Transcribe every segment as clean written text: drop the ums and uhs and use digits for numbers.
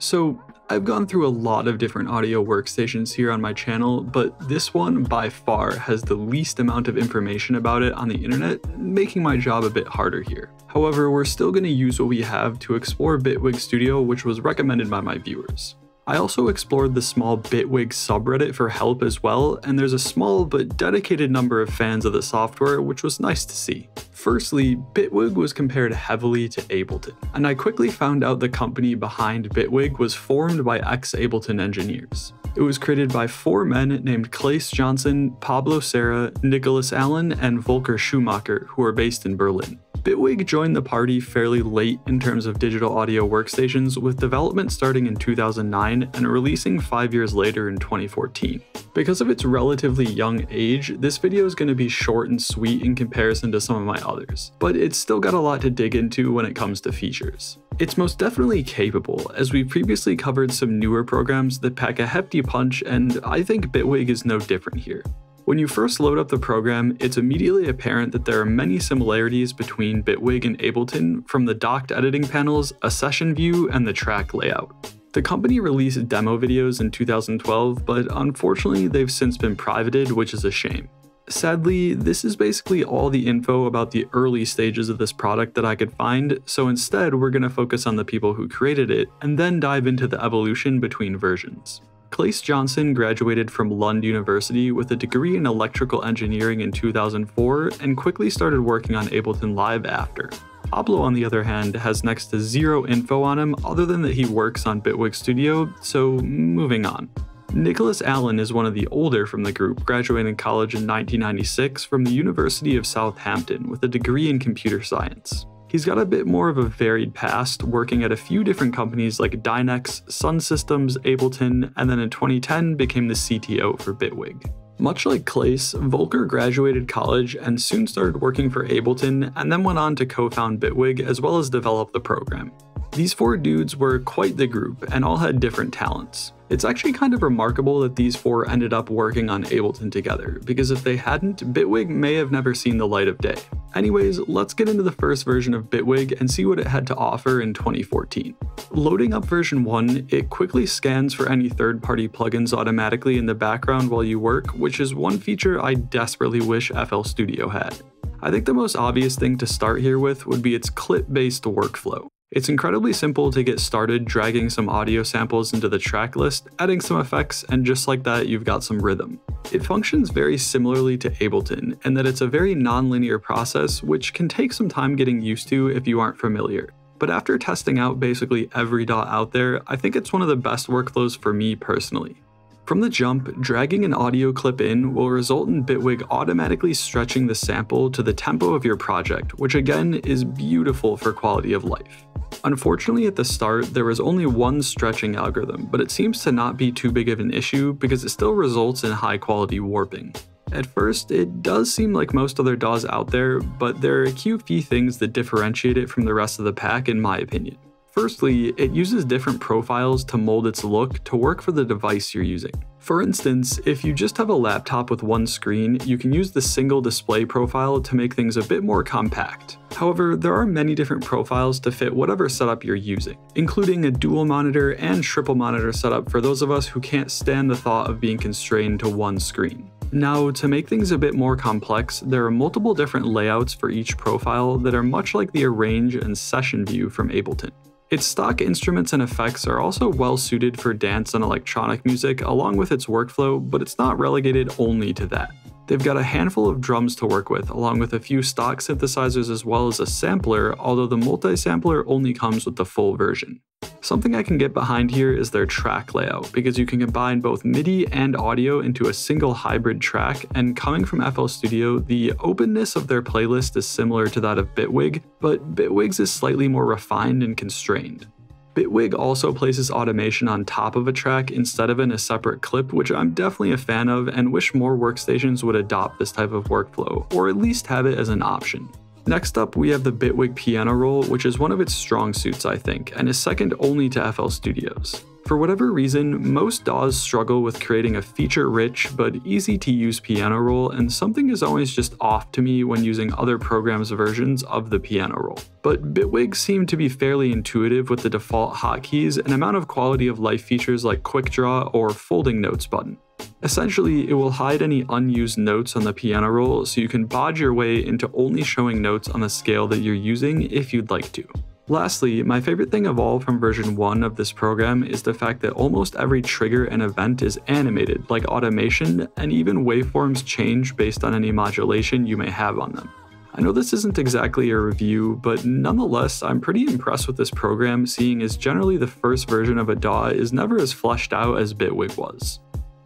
So I've gone through a lot of different audio workstations here on my channel, but this one by far has the least amount of information about it on the internet, making my job a bit harder here. However, we're still going to use what we have to explore Bitwig Studio, which was recommended by my viewers. I also explored the small Bitwig subreddit for help as well, and there's a small but dedicated number of fans of the software, which was nice to see. Firstly, Bitwig was compared heavily to Ableton, and I quickly found out the company behind Bitwig was formed by ex-Ableton engineers. It was created by 4 men named Claes Johnson, Pablo Serra, Nicholas Allen, and Volker Schumacher, who are based in Berlin. Bitwig joined the party fairly late in terms of digital audio workstations, with development starting in 2009 and releasing 5 years later in 2014. Because of its relatively young age, this video is going to be short and sweet in comparison to some of my others, but it's still got a lot to dig into when it comes to features. It's most definitely capable, as we've previously covered some newer programs that pack a hefty punch, and I think Bitwig is no different here. When you first load up the program, it's immediately apparent that there are many similarities between Bitwig and Ableton, from the docked editing panels, a session view, and the track layout. The company released demo videos in 2012, but unfortunately they've since been privated, which is a shame. Sadly, this is basically all the info about the early stages of this product that I could find, so instead we're going to focus on the people who created it, and then dive into the evolution between versions. Claes Johnson graduated from Lund University with a degree in electrical engineering in 2004 and quickly started working on Ableton Live after. Pablo, on the other hand, has next to zero info on him other than that he works on Bitwig Studio, so moving on. Nicholas Allen is one of the older from the group, graduating college in 1996 from the University of Southampton with a degree in computer science. He's got a bit more of a varied past, working at a few different companies like Dynex, Sun Systems, Ableton, and then in 2010 became the CTO for Bitwig. Much like Claes, Volker graduated college and soon started working for Ableton, and then went on to co-found Bitwig as well as develop the program. These 4 dudes were quite the group and all had different talents. It's actually kind of remarkable that these 4 ended up working on Ableton together, because if they hadn't, Bitwig may have never seen the light of day. Anyways, let's get into the first version of Bitwig and see what it had to offer in 2014. Loading up version 1, it quickly scans for any third-party plugins automatically in the background while you work, which is one feature I desperately wish FL Studio had. I think the most obvious thing to start here with would be its clip-based workflow. It's incredibly simple to get started dragging some audio samples into the track list, adding some effects, and just like that you've got some rhythm. It functions very similarly to Ableton in that it's a very non-linear process, which can take some time getting used to if you aren't familiar. But after testing out basically every DAW out there, I think it's one of the best workflows for me personally. From the jump, dragging an audio clip in will result in Bitwig automatically stretching the sample to the tempo of your project, which again is beautiful for quality of life. Unfortunately, at the start, there was only one stretching algorithm, but it seems to not be too big of an issue because it still results in high quality warping. At first, it does seem like most other DAWs out there, but there are a few things that differentiate it from the rest of the pack in my opinion. Firstly, it uses different profiles to mold its look to work for the device you're using. For instance, if you just have a laptop with one screen, you can use the single display profile to make things a bit more compact. However, there are many different profiles to fit whatever setup you're using, including a dual monitor and triple monitor setup for those of us who can't stand the thought of being constrained to one screen. Now, to make things a bit more complex, there are multiple different layouts for each profile that are much like the arrange and session view from Ableton. Its stock instruments and effects are also well suited for dance and electronic music along with its workflow, but it's not relegated only to that. They've got a handful of drums to work with, along with a few stock synthesizers as well as a sampler, although the multi-sampler only comes with the full version. Something I can get behind here is their track layout, because you can combine both MIDI and audio into a single hybrid track, and coming from FL Studio, the openness of their playlist is similar to that of Bitwig, but Bitwig's is slightly more refined and constrained. Bitwig also places automation on top of a track instead of in a separate clip, which I'm definitely a fan of and wish more workstations would adopt this type of workflow, or at least have it as an option. Next up, we have the Bitwig piano roll, which is one of its strong suits I think, and is second only to FL Studio's. For whatever reason, most DAWs struggle with creating a feature-rich but easy-to-use piano roll, and something is always just off to me when using other programs' versions of the piano roll. But Bitwig seemed to be fairly intuitive with the default hotkeys and amount of quality of life features like Quick Draw or Folding Notes button. Essentially, it will hide any unused notes on the piano roll so you can bodge your way into only showing notes on the scale that you're using if you'd like to. Lastly, my favorite thing of all from version 1 of this program is the fact that almost every trigger and event is animated, like automation, and even waveforms change based on any modulation you may have on them. I know this isn't exactly a review, but nonetheless, I'm pretty impressed with this program, seeing as generally the first version of a DAW is never as fleshed out as Bitwig was.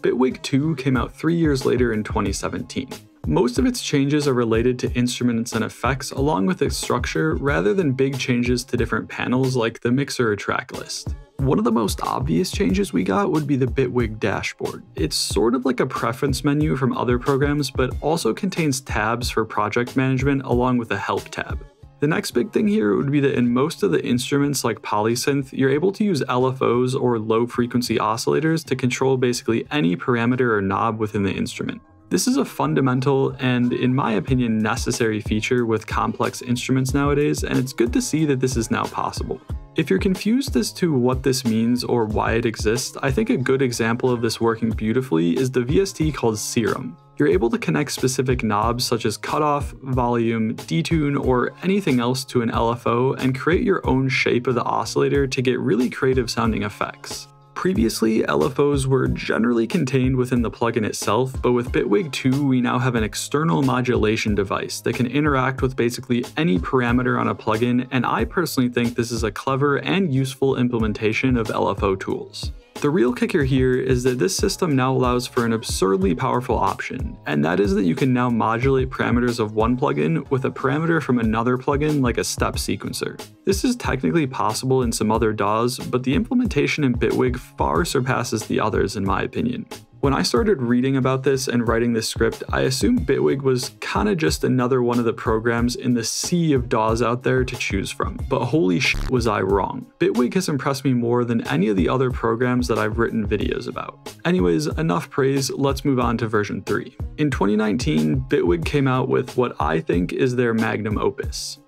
Bitwig 2 came out 3 years later in 2017. Most of its changes are related to instruments and effects along with its structure rather than big changes to different panels like the mixer or track list. One of the most obvious changes we got would be the Bitwig dashboard. It's sort of like a preference menu from other programs, but also contains tabs for project management along with a help tab. The next big thing here would be that in most of the instruments like polysynth, you're able to use LFOs or low frequency oscillators to control basically any parameter or knob within the instrument. This is a fundamental and, in my opinion, necessary feature with complex instruments nowadays, and it's good to see that this is now possible. If you're confused as to what this means or why it exists, I think a good example of this working beautifully is the VST called Serum. You're able to connect specific knobs such as cutoff, volume, detune, or anything else to an LFO and create your own shape of the oscillator to get really creative sounding effects. Previously, LFOs were generally contained within the plugin itself, but with Bitwig 2, we now have an external modulation device that can interact with basically any parameter on a plugin, and I personally think this is a clever and useful implementation of LFO tools. The real kicker here is that this system now allows for an absurdly powerful option, and that is that you can now modulate parameters of one plugin with a parameter from another plugin like a step sequencer. This is technically possible in some other DAWs, but the implementation in Bitwig far surpasses the others in my opinion. When I started reading about this and writing this script, I assumed Bitwig was kinda just another one of the programs in the sea of DAWs out there to choose from, but holy shit was I wrong. Bitwig has impressed me more than any of the other programs that I've written videos about. Anyways, enough praise, let's move on to version 3. In 2019, Bitwig came out with what I think is their magnum opus.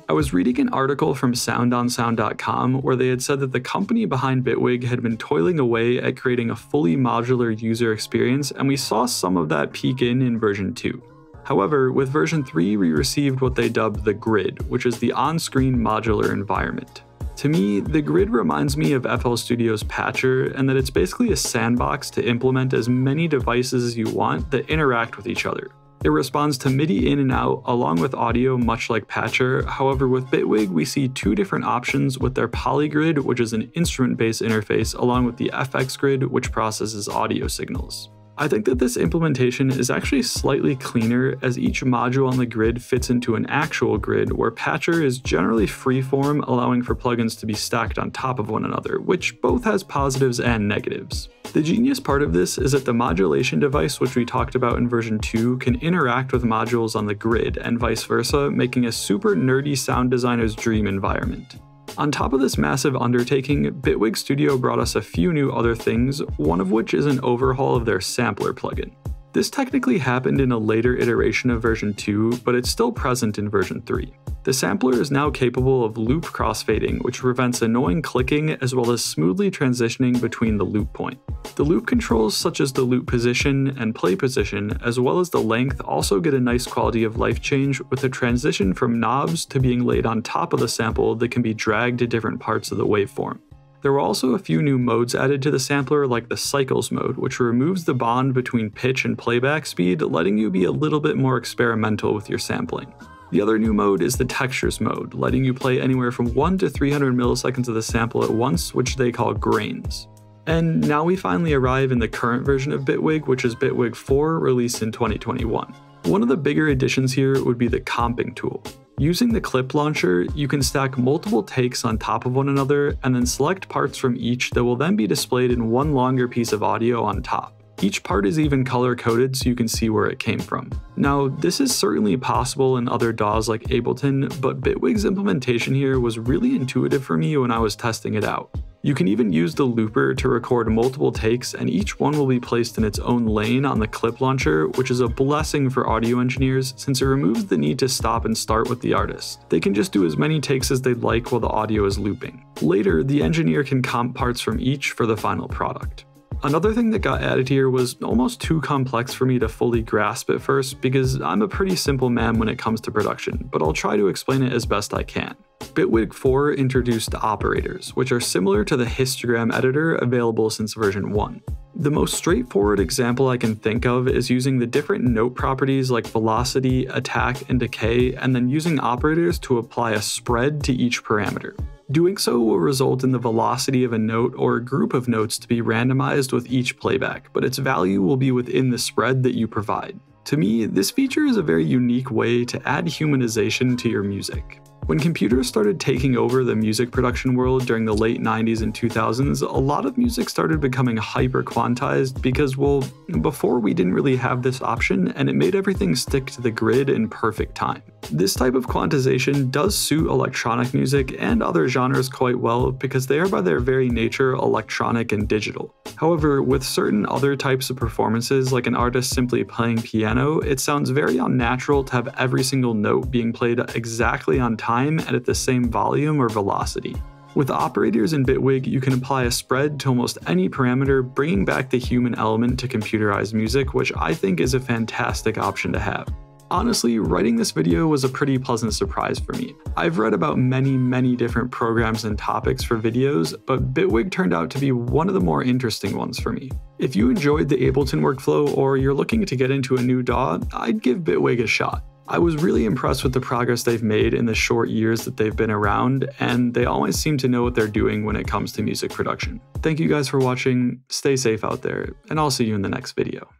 I was reading an article from soundonsound.com where they had said that the company behind Bitwig had been toiling away at creating a fully modular user experience, and we saw some of that peek in version 2. However, with version 3 we received what they dubbed the grid, which is the on-screen modular environment. To me, the grid reminds me of FL Studio's Patcher, and that it's basically a sandbox to implement as many devices as you want that interact with each other. It responds to MIDI in and out along with audio much like Patcher. However, with Bitwig we see two different options with their polygrid, which is an instrument-based interface, along with the FX grid, which processes audio signals. I think that this implementation is actually slightly cleaner as each module on the grid fits into an actual grid, where Patcher is generally freeform, allowing for plugins to be stacked on top of one another, which both has positives and negatives. The genius part of this is that the modulation device, which we talked about in version 2, can interact with modules on the grid and vice versa, making a super nerdy sound designer's dream environment. On top of this massive undertaking, Bitwig Studio brought us a few new other things, one of which is an overhaul of their sampler plugin. This technically happened in a later iteration of version 2, but it's still present in version 3. The sampler is now capable of loop crossfading, which prevents annoying clicking as well as smoothly transitioning between the loop point. The loop controls such as the loop position and play position, as well as the length, also get a nice quality of life change with a transition from knobs to being laid on top of the sample that can be dragged to different parts of the waveform. There were also a few new modes added to the sampler, like the cycles mode, which removes the bond between pitch and playback speed, letting you be a little bit more experimental with your sampling. The other new mode is the textures mode, letting you play anywhere from 1 to 300 milliseconds of the sample at once, which they call grains. And now we finally arrive in the current version of Bitwig, which is Bitwig 4, released in 2021. One of the bigger additions here would be the comping tool. Using the clip launcher, you can stack multiple takes on top of one another and then select parts from each that will then be displayed in one longer piece of audio on top. Each part is even color-coded so you can see where it came from. Now, this is certainly possible in other DAWs like Ableton, but Bitwig's implementation here was really intuitive for me when I was testing it out. You can even use the looper to record multiple takes, and each one will be placed in its own lane on the clip launcher, which is a blessing for audio engineers since it removes the need to stop and start with the artist. They can just do as many takes as they'd like while the audio is looping. Later, the engineer can comp parts from each for the final product. Another thing that got added here was almost too complex for me to fully grasp at first because I'm a pretty simple man when it comes to production, but I'll try to explain it as best I can. Bitwig 4 introduced operators, which are similar to the histogram editor available since version 1. The most straightforward example I can think of is using the different note properties like velocity, attack, and decay, and then using operators to apply a spread to each parameter. Doing so will result in the velocity of a note or a group of notes to be randomized with each playback, but its value will be within the spread that you provide. To me, this feature is a very unique way to add humanization to your music. When computers started taking over the music production world during the late 90s and 2000s, a lot of music started becoming hyper-quantized because, well, before we didn't really have this option and it made everything stick to the grid in perfect time. This type of quantization does suit electronic music and other genres quite well because they are by their very nature electronic and digital. However, with certain other types of performances, like an artist simply playing piano, it sounds very unnatural to have every single note being played exactly on time and at the same volume or velocity. With operators in Bitwig, you can apply a spread to almost any parameter, bringing back the human element to computerized music, which I think is a fantastic option to have. Honestly, writing this video was a pretty pleasant surprise for me. I've read about many different programs and topics for videos, but Bitwig turned out to be one of the more interesting ones for me. If you enjoyed the Ableton workflow or you're looking to get into a new DAW, I'd give Bitwig a shot. I was really impressed with the progress they've made in the short years that they've been around, and they always seem to know what they're doing when it comes to music production. Thank you guys for watching, stay safe out there, and I'll see you in the next video.